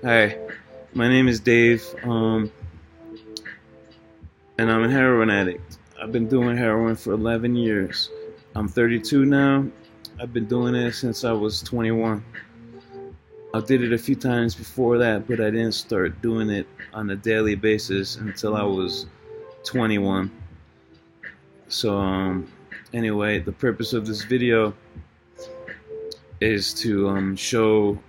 Hi, my name is Dave, and I'm a heroin addict. I've been doing heroin for 11 years. I'm 32 now. I've been doing it since I was 21. I did it a few times before that, but I didn't start doing it on a daily basis until I was 21. So, anyway, the purpose of this video is to show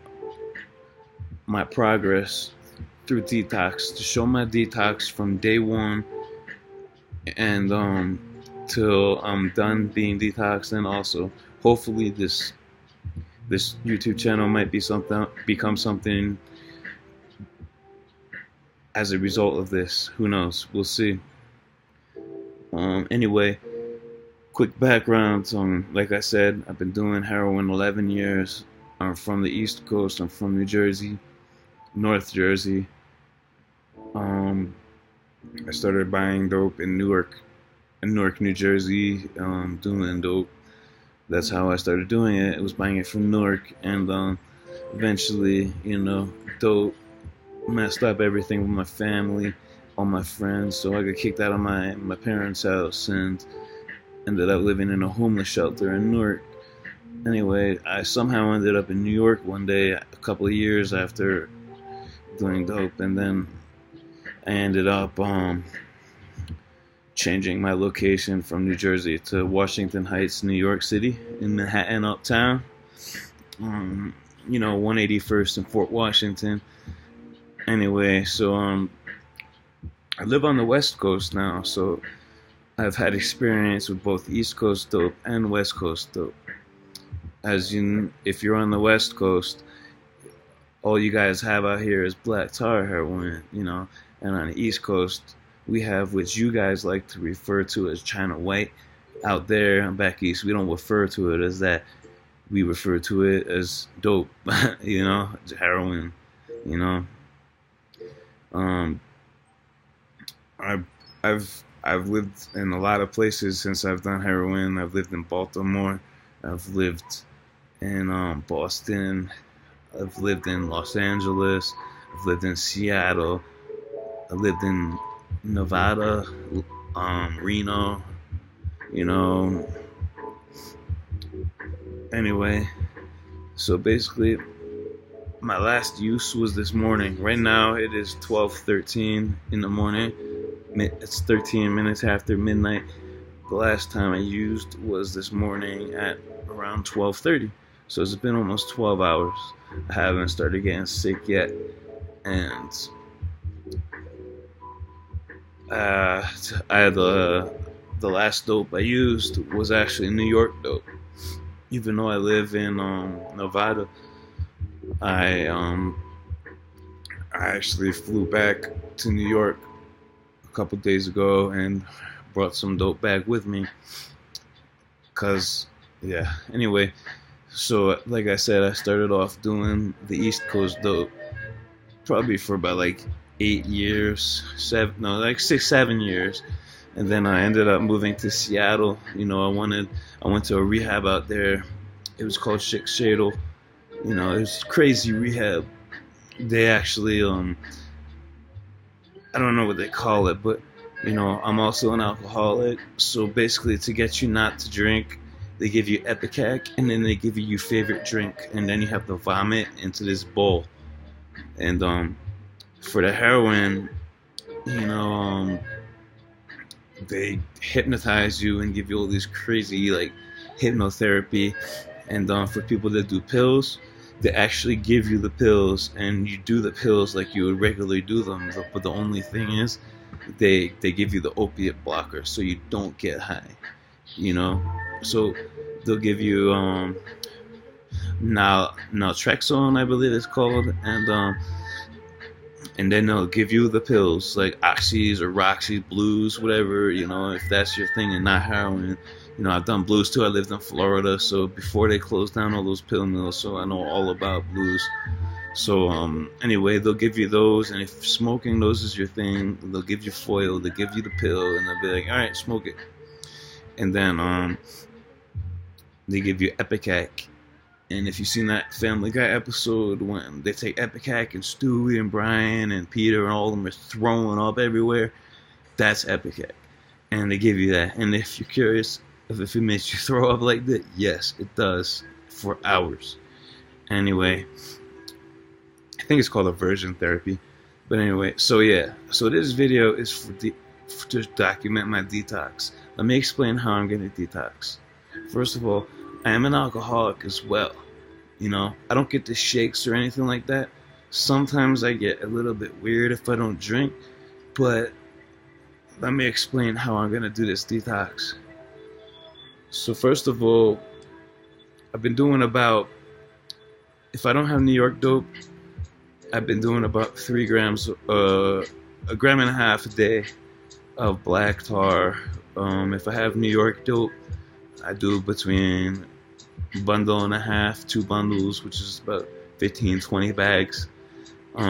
my progress through detox, to show my detox from day one and till I'm done being detoxed, and also hopefully this YouTube channel might become something as a result of this. Who knows? We'll see. Anyway, quick background. Like I said, I've been doing heroin 11 years. I'm from the East Coast. I'm from New Jersey, North Jersey. I started buying dope in Newark, New Jersey, doing dope. That's how I started doing it. I was buying it from Newark, and eventually, dope messed up everything with my family, all my friends. So I got kicked out of my parents' house and ended up living in a homeless shelter in Newark. Anyway, I somehow ended up in New York one day, a couple of years after doing dope, and then I ended up changing my location from New Jersey to Washington Heights, New York City, in Manhattan, uptown. 181st and Fort Washington. Anyway, so I live on the West Coast now, so I've had experience with both East Coast dope and West Coast dope. If you're on the West Coast, all you guys have out here is black tar heroin, and on the East Coast, we have what you guys like to refer to as China White. Out there, back east, we don't refer to it as that. We refer to it as dope, heroin, you know. I've I've lived in a lot of places since I've done heroin. I've lived in Baltimore. I've lived in Boston. I've lived in Los Angeles. I've lived in Seattle. I lived in Nevada, Reno, you know. Anyway, so basically, my last use was this morning. Right now, it is 12:13 in the morning. It's 13 minutes after midnight. The last time I used was this morning at around 12:30. So it's been almost 12 hours. I haven't started getting sick yet, and the last dope I used was actually New York dope. Even though I live in Nevada, I actually flew back to New York a couple days ago and brought some dope back with me. Cause yeah. Anyway, so like I said, I started off doing the East Coast dope probably for about like 8 years, like 6, 7 years, and then I ended up moving to Seattle. I went to a rehab out there. It was called Chick Shadle. It was crazy rehab. They actually, I don't know what they call it, but I'm also an alcoholic. So basically, to get you not to drink, they give you Epicac, and then they give you your favorite drink, and then you have to vomit into this bowl. And for the heroin, they hypnotize you and give you all these crazy like hypnotherapy. And for people that do pills, they actually give you the pills, and you do the pills like you would regularly do them. But the only thing is, they give you the opiate blocker, so you don't get high. So they'll give you naltrexone, I believe it's called, and then they'll give you the pills like oxys or roxy, blues, whatever, if that's your thing and not heroin. I've done blues too. I lived in Florida, so before they closed down all those pill mills, so I know all about blues. So anyway, they'll give you those, and if smoking those is your thing, they'll give you foil, they'll give you the pill, and they'll be like, all right, smoke it. And then they give you Epicac, And if you've seen that Family Guy episode when they take Epic Hack and Stewie and Brian and Peter and all of them are throwing up everywhere, that's Epic Hack. And they give you that. And if you're curious if it makes you throw up like that, yes, it does, for hours. Anyway, I think it's called aversion therapy. But anyway, so yeah. So this video is for to document my detox. Let me explain how I'm going to detox. First of all, I am an alcoholic as well. You know, I don't get the shakes or anything like that. Sometimes I get a little bit weird if I don't drink, but let me explain how I'm going to do this detox. So first of all, I've been doing about, if I don't have New York dope, I've been doing about 3 grams, a gram and a half a day of black tar. If I have New York dope, I do between a bundle and a half, 2 bundles, which is about 15, 20 bags. So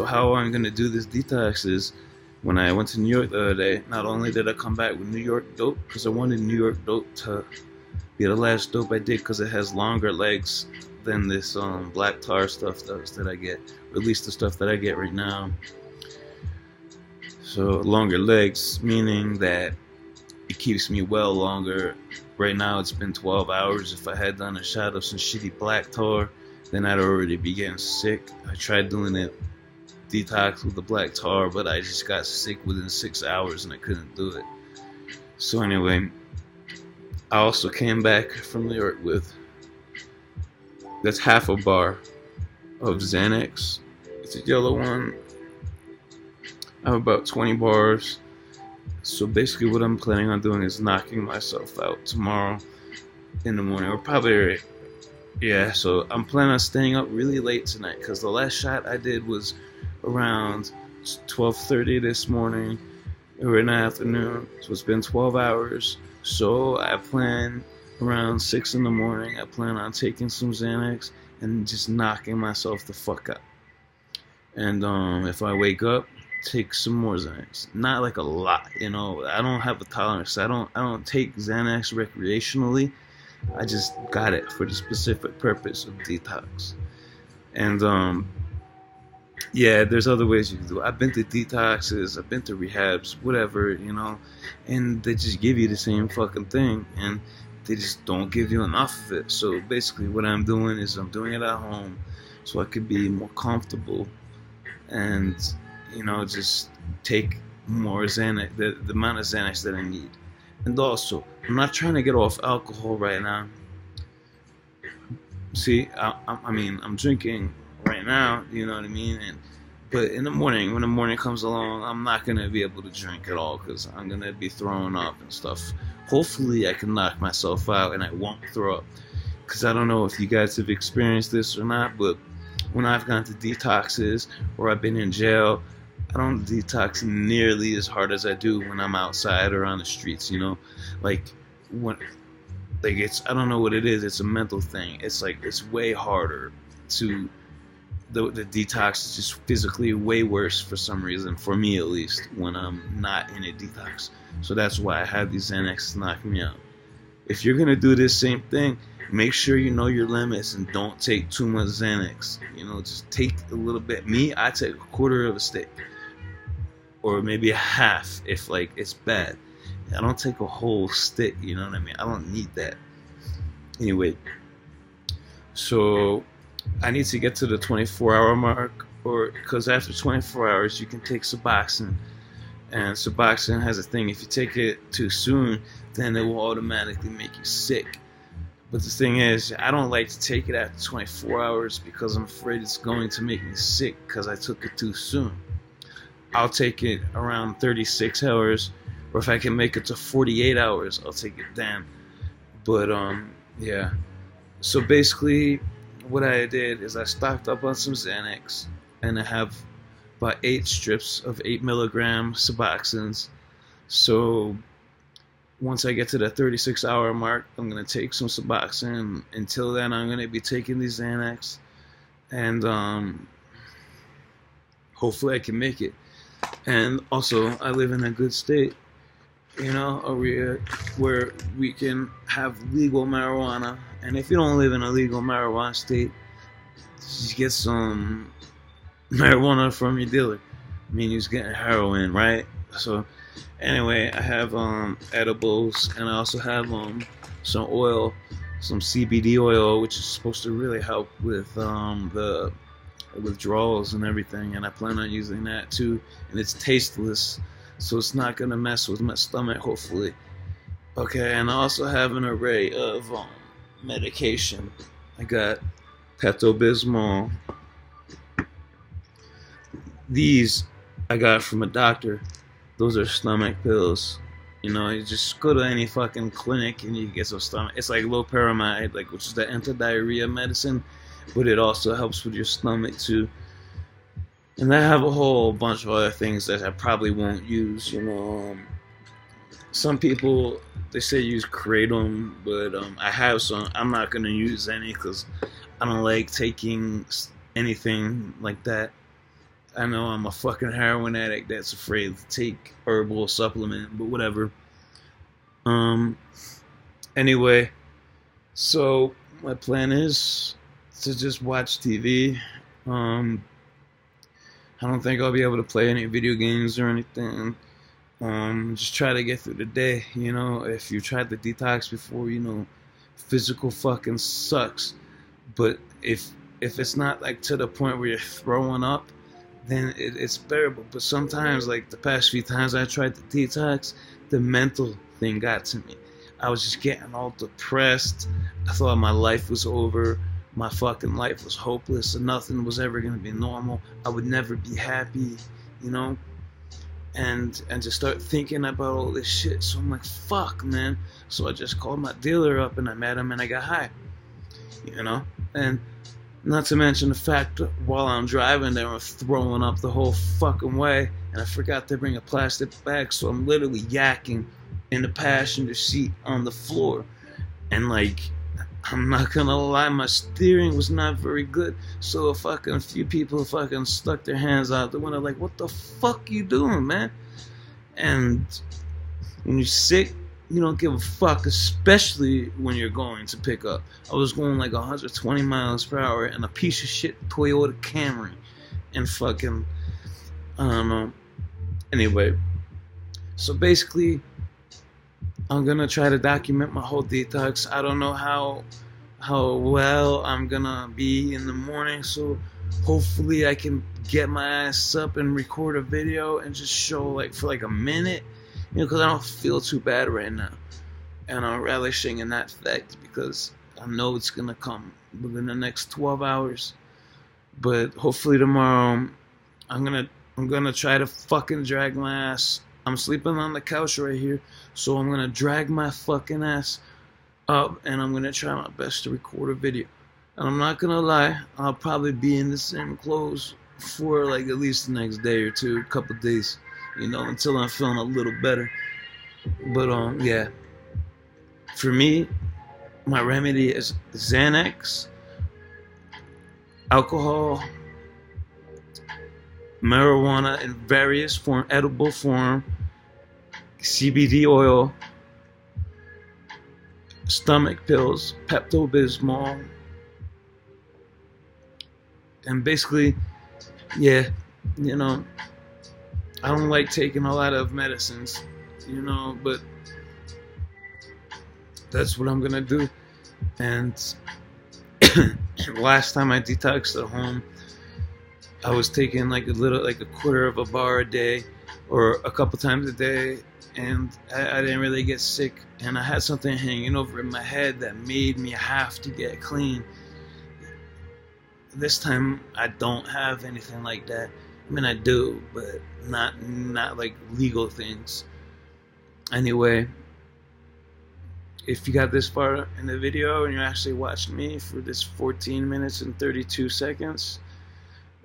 how I'm gonna do this detox is, when I went to New York the other day, not only did I come back with New York dope, because I wanted New York dope to be the last dope I did, because it has longer legs than this black tar stuff that I get, or at least the stuff that I get right now. So longer legs, meaning that it keeps me well longer. Right now it's been 12 hours. If I had done a shot of some shitty black tar, then I'd already be getting sick. I tried doing it detox with the black tar, but I just got sick within 6 hours and I couldn't do it. So anyway, I also came back from New York with, that's half a bar of Xanax. It's a yellow one. I have about 20 bars. So basically what I'm planning on doing is knocking myself out tomorrow in the morning, or probably, yeah, so I'm planning on staying up really late tonight, because the last shot I did was around 12:30 this morning, or in the afternoon, so it's been 12 hours. So I plan around 6 in the morning, I plan on taking some Xanax and just knocking myself the fuck out. And if I wake up, take some more Xanax. Not like a lot, you know. I don't have a tolerance. I don't take Xanax recreationally. I just got it for the specific purpose of detox. And yeah, there's other ways you can do it. I've been to detoxes, I've been to rehabs, whatever, you know, and they just give you the same fucking thing, and they just don't give you enough of it. So basically what I'm doing is I'm doing it at home so I could be more comfortable and, you know, just take more Xanax, the amount of Xanax that I need. And also, I'm not trying to get off alcohol right now. See, I mean, I'm drinking right now, you know what I mean? But in the morning, when the morning comes along, I'm not going to be able to drink at all, because I'm going to be throwing up and stuff. Hopefully I can knock myself out and I won't throw up. Because I don't know if you guys have experienced this or not, but when I've gone to detoxes or I've been in jail, I don't detox nearly as hard as I do when I'm outside or on the streets, you know? Like, it's, I don't know what it is, it's a mental thing. It's like, it's way harder to, the detox is just physically way worse for some reason, for me at least, when I'm not in a detox. So that's why I have these Xanax to knock me out. If you're going to do this same thing, make sure you know your limits and don't take too much Xanax. You know, just take a little bit. Me, I take a quarter of a stick, or maybe a half if like it's bad. I don't take a whole stick, you know what I mean? I don't need that. Anyway, so I need to get to the 24-hour mark, or because after 24 hours you can take Suboxone, and Suboxone has a thing, if you take it too soon, then it will automatically make you sick. But the thing is, I don't like to take it after 24 hours because I'm afraid it's going to make me sick because I took it too soon. I'll take it around 36 hours, or if I can make it to 48 hours, I'll take it then. But yeah. So basically, what I did is I stocked up on some Xanax, and I have about 8 strips of 8 milligram Suboxones. So once I get to the 36-hour mark, I'm going to take some Suboxone. Until then, I'm going to be taking these Xanax, and hopefully I can make it. And also, I live in a good state, you know, where we can have legal marijuana. And if you don't live in a legal marijuana state, just get some marijuana from your dealer. I mean, you're getting heroin, right? So anyway, I have edibles, and I also have some oil, some CBD oil, which is supposed to really help with the withdrawals and everything, and I plan on using that too. And it's tasteless, so it's not gonna mess with my stomach, hopefully. Okay, and I also have an array of medication. I got Pepto-Bismol. These I got from a doctor. Those are stomach pills. You know, you just go to any fucking clinic and you get some stomach. It's like loperamide, like, which is the anti-diarrhea medicine, but it also helps with your stomach too. And I have a whole bunch of other things that I probably won't use. You know, some people, they say use kratom, but I have some. I'm not gonna use any because I don't like taking anything like that. I know I'm a fucking heroin addict that's afraid to take herbal supplement, but whatever. Anyway, so my plan is to just watch TV. I don't think I'll be able to play any video games or anything. Just try to get through the day. You know, if you tried the detox before, you know, physical fucking sucks. But if it's not like to the point where you're throwing up, then it's bearable. But sometimes, like the past few times I tried the detox, the mental thing got to me. I was just getting all depressed. I thought my life was over. My fucking life was hopeless and nothing was ever going to be normal. I would never be happy, you know? And just start thinking about all this shit. So I'm like, fuck, man. So I just called my dealer up and I met him and I got high, you know? And not to mention the fact that while I'm driving, they were throwing up the whole fucking way, and I forgot to bring a plastic bag, so I'm literally yakking in the passenger seat on the floor. And like, I'm not gonna lie, my steering was not very good, so a few people fucking stuck their hands out the window like, what the fuck you doing, man? And when you're sick, you don't give a fuck, especially when you're going to pick up. I was going like 120 miles per hour in a piece of shit Toyota Camry. And fucking, I don't know. Anyway, so basically, I'm gonna try to document my whole detox. I don't know how well I'm gonna be in the morning, so hopefully I can get my ass up and record a video and just show like for like a minute. You know, because I don't feel too bad right now. And I'm relishing in that fact because I know it's going to come within the next 12 hours. But hopefully tomorrow, I'm gonna try to fucking drag my ass. I'm sleeping on the couch right here, so I'm going to drag my fucking ass up and I'm going to try my best to record a video. And I'm not going to lie, I'll probably be in the same clothes for like at least the next day or two, a couple days. You know, until I'm feeling a little better. But yeah. For me, my remedy is Xanax, alcohol, marijuana in various form, edible form, CBD oil, stomach pills, Pepto-Bismol, and basically, yeah, you know, I don't like taking a lot of medicines, you know, but that's what I'm gonna do. And last time I detoxed at home, I was taking like a quarter of a bar a day, or a couple times a day, and I didn't really get sick. And I had something hanging over my head that made me have to get clean. This time I don't have anything like that. I mean, I do, but not like legal things. Anyway, if you got this far in the video and you actually watched me for this 14 minutes and 32 seconds,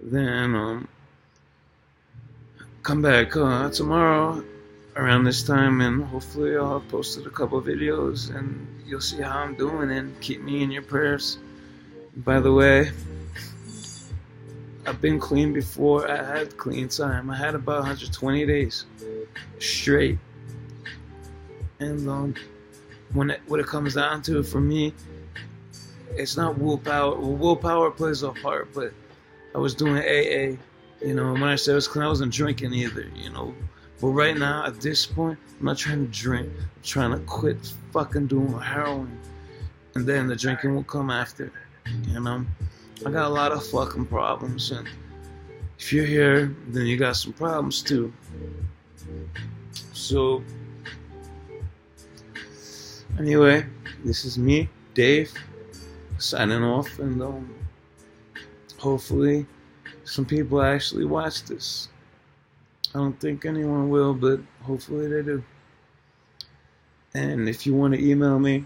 then come back tomorrow around this time, and hopefully I'll have posted a couple of videos and you'll see how I'm doing, and keep me in your prayers. By the way, I've been clean before. I had clean time. I had about 120 days straight. And when it comes down to it, for me, it's not willpower. Well, willpower plays a part, but I was doing AA. When I said it was clean, I wasn't drinking either. But right now, at this point, I'm not trying to drink. I'm trying to quit fucking doing heroin, and then the drinking will come after. I got a lot of fucking problems, and if you're here, then you got some problems too. So, anyway, this is me, Dave, signing off, and hopefully some people actually watch this. I don't think anyone will, but hopefully they do. And if you want to email me,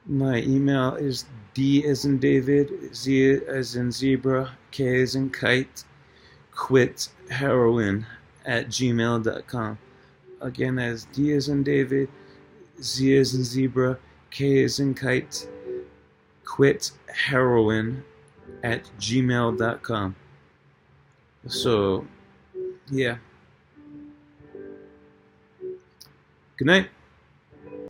my email is D as in David, Z as in zebra, K as in kite, quit heroin at gmail.com. Again, that's D as in David, Z as in zebra, K as in kite, quit heroin at gmail.com. So, yeah. Good night.